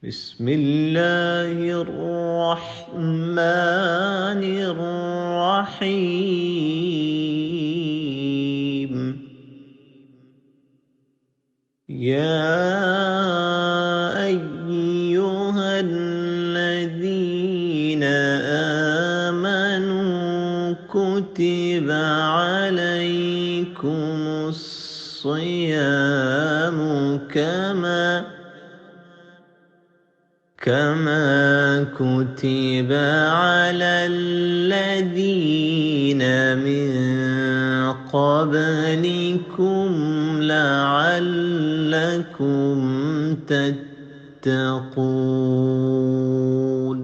بسم الله الرحمن الرحيم يا أيها الذين آمنوا كتب عليكم الصيام كما كتب على الذين من قبلكم لعلكم تتقون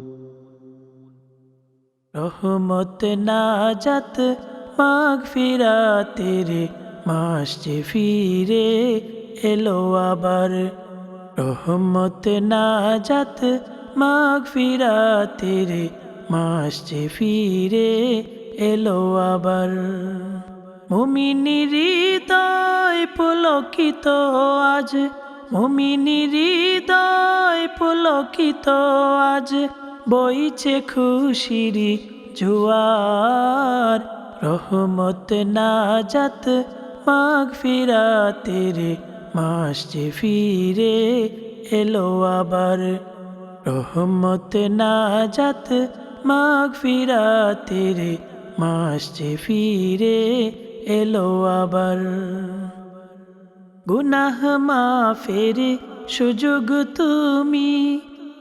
রহমত নাজাত মাগফিরাতের মাস যে ফিরে এলো আবার। রহমত নাজাত মাগফিরাতের মাস যে ফিরে এলো আবার। মুমিনের হৃদয় পুলকিত আজ, মুমিনের হৃদয় পুলকিত আজ, বইছে খুশির জোয়ার। রহমত নাজাত মাগফিরাতের মাস যে ফিরে এলো আবার। রহমত নাজাত মাগফিরাতের মাস যে ফিরে এলো আবার। গুনাহ মাফের সুযোগ তুমি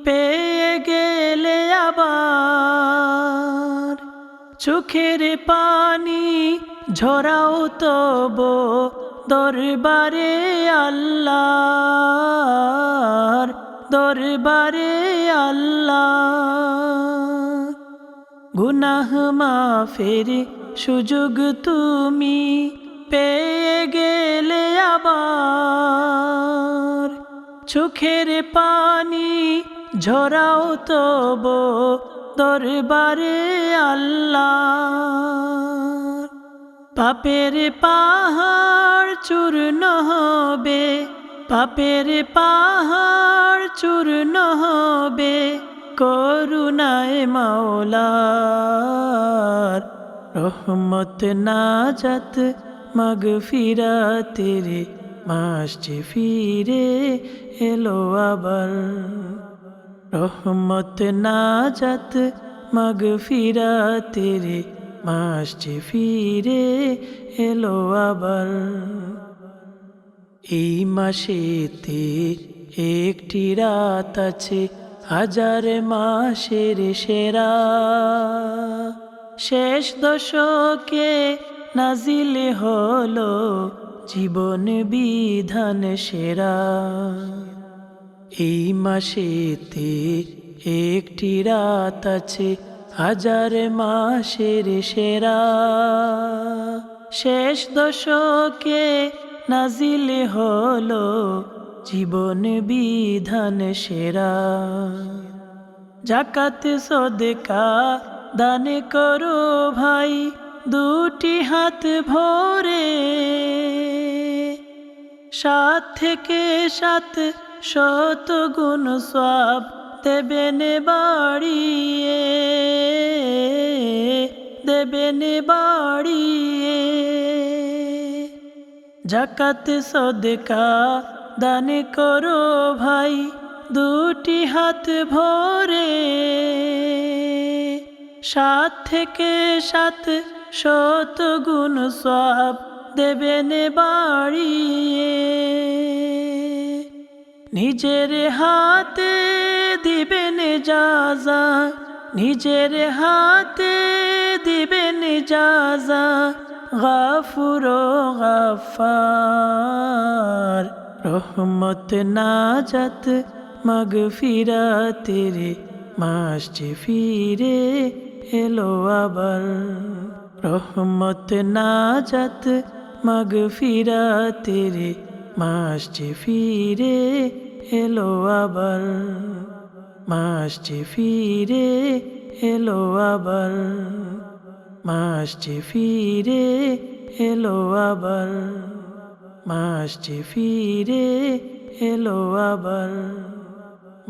পেয়ে গেলে আবার। চোখের পানি ঝরাও তবো দরবারে আল্লাহর, দরবারে আল্লাহ। গুনাহ মাফের সুযোগ তুমি পেয়ে গেলে আবার। চোখের পানি ঝরাও তবো দরবারে আল্লাহ। পাপের পাহাড় চূর্ণ হবে, পাপের পাহাড় চূর্ণ হবে করুণায় মাওলার। রহমত নাজাত মাগফিরাতের মাস যে ফিরে এলো আবার। রহমত নাজাত মাগফিরাতের মাস যে ফিরে এলো আবার। এই মাসেতে একটি রাত আছে হাজার মাসের সেরা। শেষ দশকে নাজিল হলো জীবন বিধান সেরা। এই মাসেতে একটি রাত আছে হাজার মাসের সেরা। শেষ দশকে নাজিল হলো জীবন বিধান সেরা। জাকাত সদকা দান করো ভাই দুটি হাত ভরে। 7 থেকে 7 শত গুণ সওয়াব দেবেন বাড়িয়ে, দেবেন বাড়িয়ে। জাকাত সদকা দান করো ভাই দুটি হাত ভরে। 7 থেকে 7 শত গুণ সওয়াব দেবেন বাড়িয়ে। নিজের হাতে দিবেন জাযা, নিজের হাতে দিবেন জাযা গাফুর গাফার। রহমত নাজাত মাগফিরাতের মাস যে ফিরে এলো আবার। রহমত নাজাত মাগফিরাতের মাস যে ফিরে এলো আবার। মাস যে ফিরে এলো আবার। মাস যে ফিরে এলো আবার। মাস যে ফিরে এলো আবার।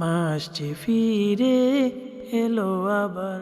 মাসটি ফিরে এলো আবার।